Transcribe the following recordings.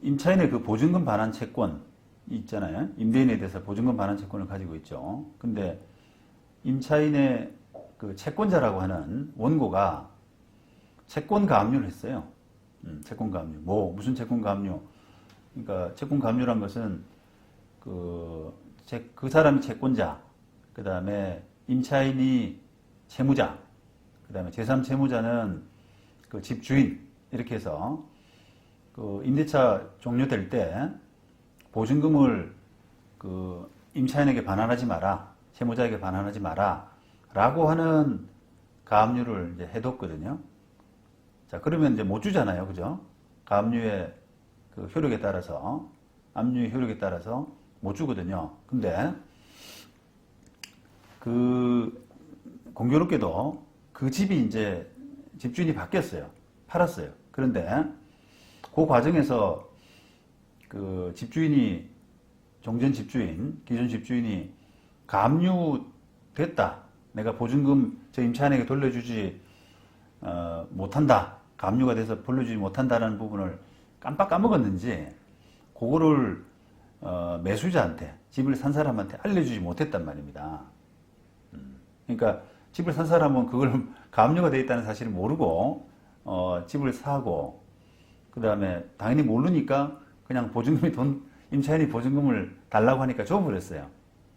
임차인의 그 보증금 반환 채권 있잖아요. 임대인에 대해서 보증금 반환 채권을 가지고 있죠. 근데 임차인의 그 채권자라고 하는 원고가 채권 가압류를 했어요. 채권 가압류. 무슨 채권 가압류? 그러니까 채권 가압류란 것은 그 사람이 채권자, 그 다음에 임차인이 채무자, 그 다음에 제3채무자는 그 집주인, 이렇게 해서 그 임대차 종료될 때 보증금을 그 임차인에게 반환하지 마라, 채무자에게 반환하지 마라, 라고 하는 가압류를 이제 해뒀거든요. 자, 그러면 이제 못 주잖아요. 그죠? 가압류의 그 효력에 따라서, 압류의 효력에 따라서 못 주거든요. 근데 그 공교롭게도 그 집이 이제 집주인이 바뀌었어요. 팔았어요. 그런데 그 과정에서 그 집주인이, 종전 집주인, 기존 집주인이 가압류 됐다, 내가 보증금 저 임차인에게 돌려주지 못한다, 가압류가 돼서 돌려주지 못한다라는 부분을 깜빡 까먹었는지 그거를 매수자한테, 집을 산 사람한테 알려주지 못했단 말입니다. 그러니까 집을 산 사람은 그걸 가압류가 되어 있다는 사실을 모르고 집을 사고, 그 다음에 당연히 모르니까 그냥 임차인이 보증금을 달라고 하니까 줘버렸어요.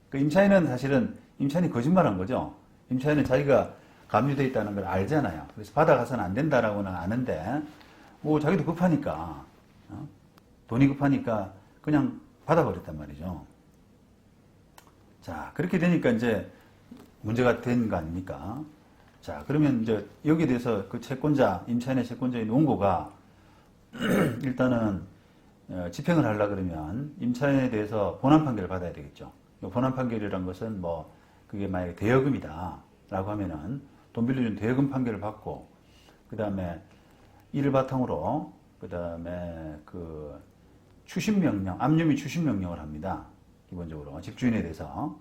그 임차인은 사실은 임차인이 거짓말한 거죠. 임차인은 자기가 가압류되어 있다는 걸 알잖아요. 그래서 받아가서는 안 된다라고는 아는데, 자기도 급하니까, 돈이 급하니까 그냥 받아버렸단 말이죠. 자, 그렇게 되니까 이제 문제가 된 거 아닙니까? 자, 그러면 이제 여기에 대해서 그 채권자, 임차인의 채권자인 원고가 일단은 집행을 하려고 그러면 임차인에 대해서 본안 판결을 받아야 되겠죠. 본안 판결이란 것은 그게 만약에 대여금이다 라고 하면은 돈 빌려준 대여금 판결을 받고, 그 다음에 이를 바탕으로 그 다음에 그 추심명령, 압류 및 추심명령을 합니다. 기본적으로 집주인에 대해서.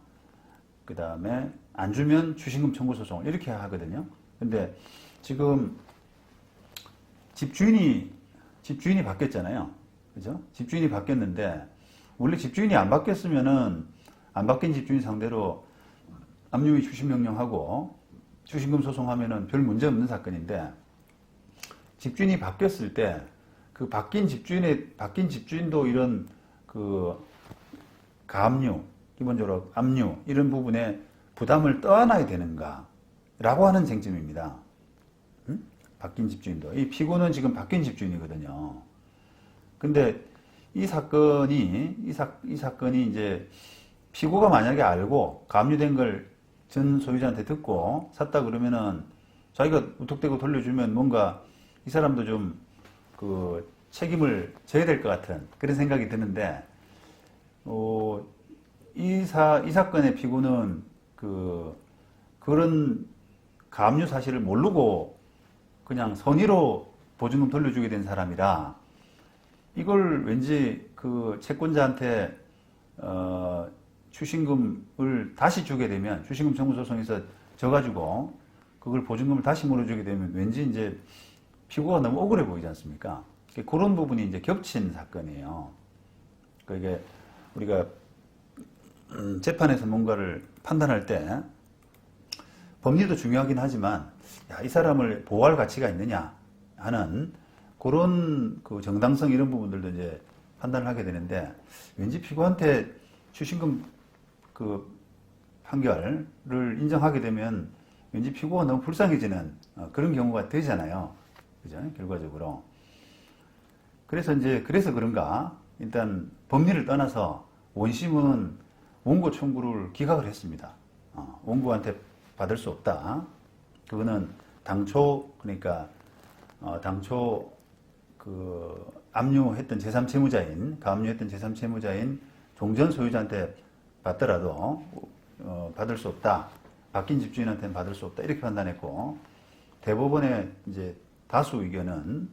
그 다음에 안 주면 추심금 청구 소송을 이렇게 하거든요. 근데 지금 집주인이 바뀌었잖아요. 그죠? 집주인이 바뀌었는데, 원래 집주인이 안 바뀌었으면은 안 바뀐 집주인 상대로 압류 및 추심명령하고 추심금 소송하면은 별 문제 없는 사건인데, 집주인이 바뀌었을 때 그 바뀐 집주인도 이런 그 가압류, 기본적으로 압류 이런 부분에 부담을 떠안아야 되는가 라고 하는 쟁점입니다. 바뀐 집주인도. 이 피고는 지금 바뀐 집주인이거든요. 근데 이 사건이 이제 피고가 만약에 알고 가압류된 걸 전 소유자한테 듣고 샀다 그러면은 자기가 무턱대고 돌려주면 뭔가 이 사람도 좀 그 책임을 져야 될 것 같은 그런 생각이 드는데, 이 사건의 피고는 그런 가압류 사실을 모르고 그냥 선의로 보증금 돌려주게 된 사람이라, 이걸 왠지 그 채권자한테 추심금을 다시 주게 되면, 추심금 청구 소송에서 져가지고 그걸 보증금을 다시 물어주게 되면 왠지 이제 피고가 너무 억울해 보이지 않습니까? 그런 부분이 이제 겹친 사건이에요. 그게 우리가 재판에서 뭔가를 판단할 때 법리도 중요하긴 하지만, 이 사람을 보호할 가치가 있느냐 하는 그런 그 정당성 이런 부분들도 이제 판단을 하게 되는데, 왠지 피고한테 추심금 그 판결을 인정하게 되면 왠지 피고가 너무 불쌍해지는 그런 경우가 되잖아요. 그죠? 결과적으로. 그래서 그런가? 일단 법리를 떠나서 원심은 원고 청구를 기각을 했습니다. 원고한테 받을 수 없다. 그거는 당초 그 압류했던 제3채무자인, 가압류했던 제3채무자인 종전 소유자한테 받더라도 받을 수 없다. 바뀐 집주인한테는 받을 수 없다. 이렇게 판단했고, 대법원의 이제 다수 의견은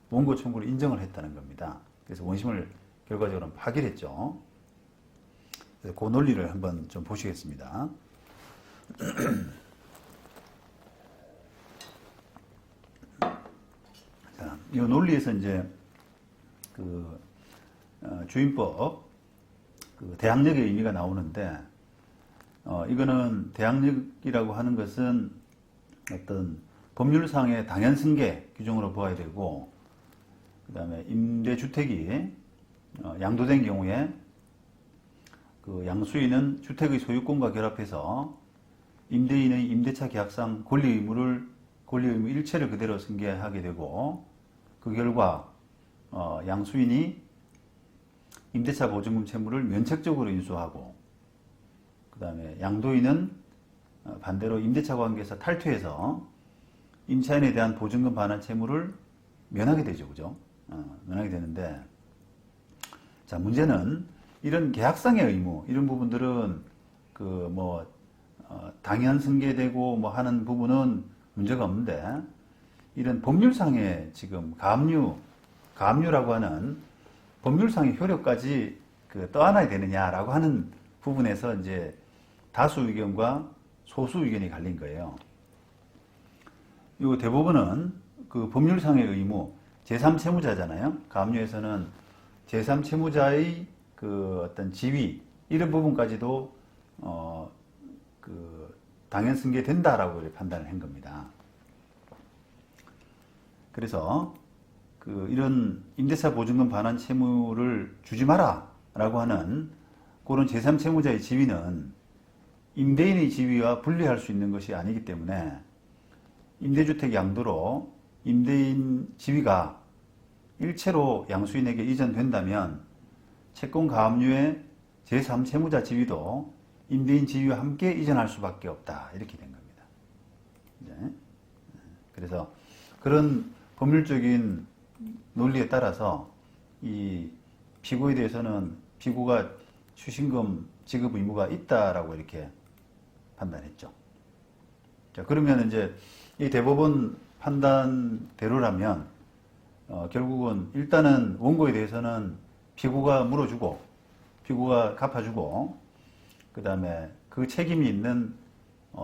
원고 청구를 인정을 했다는 겁니다. 그래서 원심을 결과적으로 파기했죠. 그래서 그 논리를 한번 좀 보시겠습니다. 자, 이 논리에서 이제 그 주임법 그 대항력의 의미가 나오는데 이거는 대항력이라고 하는 것은 어떤 법률상의 당연승계 규정으로 보아야 되고 그 다음에 임대주택이 양도된 경우에 그 양수인은 주택의 소유권과 결합해서 임대인의 임대차 계약상 권리 의무 일체를 그대로 승계하게 되고 그 결과 양수인이 임대차 보증금 채무를 면책적으로 인수하고 그 다음에 양도인은 반대로 임대차 관계에서 탈퇴해서 임차인에 대한 보증금 반환 채무를 면하게 되죠. 그죠? 면하게 되는데 자, 문제는 이런 계약상의 의무 이런 부분들은 당연 승계되고 뭐 하는 부분은 문제가 없는데 이런 법률상의 지금 가압류라고 하는 법률상의 효력까지 떠안아야 되느냐라고 하는 부분에서 이제 다수 의견과 소수 의견이 갈린 거예요. 이 대법원은 그 법률상의 의무 제3채무자잖아요. 가압류에서는 제3채무자의 그 어떤 지위 이런 부분까지도 당연 승계된다라고 판단을 한 겁니다. 그래서 이런 임대차 보증금 반환 채무를 주지 마라라고 하는 그런 제3채무자의 지위는 임대인의 지위와 분리할 수 있는 것이 아니기 때문에 임대주택 양도로 임대인 지위가 일체로 양수인에게 이전된다면 채권 가압류의 제3채무자 지위도 임대인 지위와 함께 이전할 수밖에 없다. 이렇게 된 겁니다. 네. 그래서 그런 법률적인 논리에 따라서 이 피고에 대해서는 피고가 추신금 지급 의무가 있다라고 이렇게 판단했죠. 자, 그러면 이제 이 대법원 판단대로라면 결국은 일단은 원고에 대해서는 피고가 물어주고 피고가 갚아주고 그 다음에 그 책임이 있는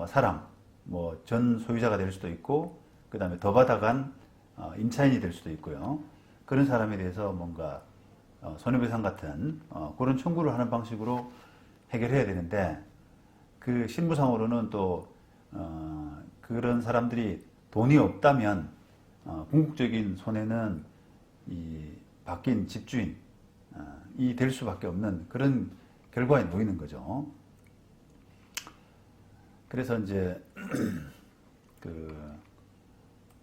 사람 뭐 전 소유자가 될 수도 있고 그 다음에 더 받아간 임차인이 될 수도 있고요. 그런 사람에 대해서 뭔가 손해배상 같은 그런 청구를 하는 방식으로 해결해야 되는데 그 실무상으로는 또 그런 사람들이 돈이 없다면 궁극적인 손해는 이 바뀐 집주인이 될 수밖에 없는 그런 결과에 놓이는 거죠. 그래서 이제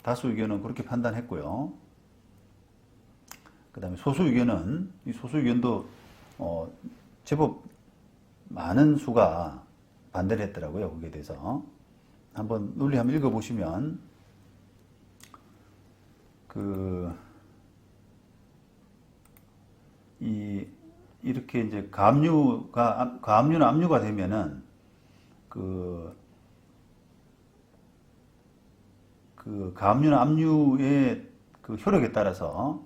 다수 의견은 그렇게 판단했고요. 그 다음에 소수 의견은 이 소수 의견도 제법 많은 수가 반대를 했더라고요. 거기에 대해서 한번 논리 한번 읽어보시면 이렇게 이제 가압류는 압류가 되면은 가압류나 압류의 그 효력에 따라서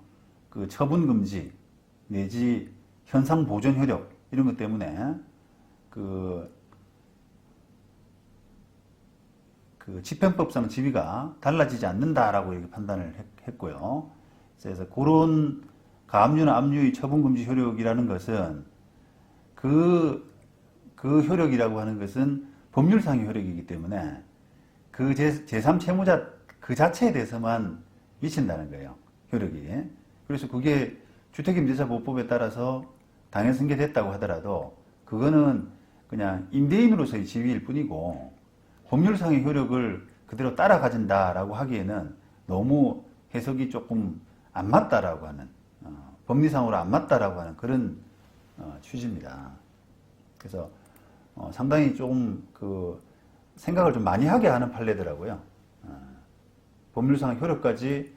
그 처분 금지 내지 현상 보존 효력 이런 것 때문에 그 집행법상 지위가 달라지지 않는다라고 이렇게 판단을 했고요. 그래서 그런 가압류나 압류의 처분 금지 효력이라는 것은 그 효력이라고 하는 것은 법률상의 효력이기 때문에 그 제3채무자 그 자체에 대해서만 미친다는 거예요. 효력이. 그래서 그게 주택임대차보호법에 따라서 당연 승계됐다고 하더라도 그거는 그냥 임대인으로서의 지위일 뿐이고 법률상의 효력을 그대로 따라 가진다라고 하기에는 너무 해석이 조금 안 맞다라고 하는 법리상으로 안 맞다라고 하는 그런 취지입니다. 그래서 상당히 조금 생각을 좀 많이 하게 하는 판례더라고요. 법률상 효력까지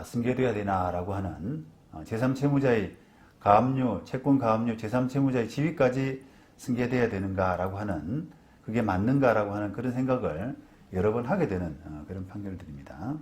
승계돼야 되나라고 하는 제3채무자의 가압류, 채권 가압류, 제3채무자의 지위까지 승계돼야 되는가라고 하는 그게 맞는가라고 하는 그런 생각을 여러 번 하게 되는 그런 판결들입니다.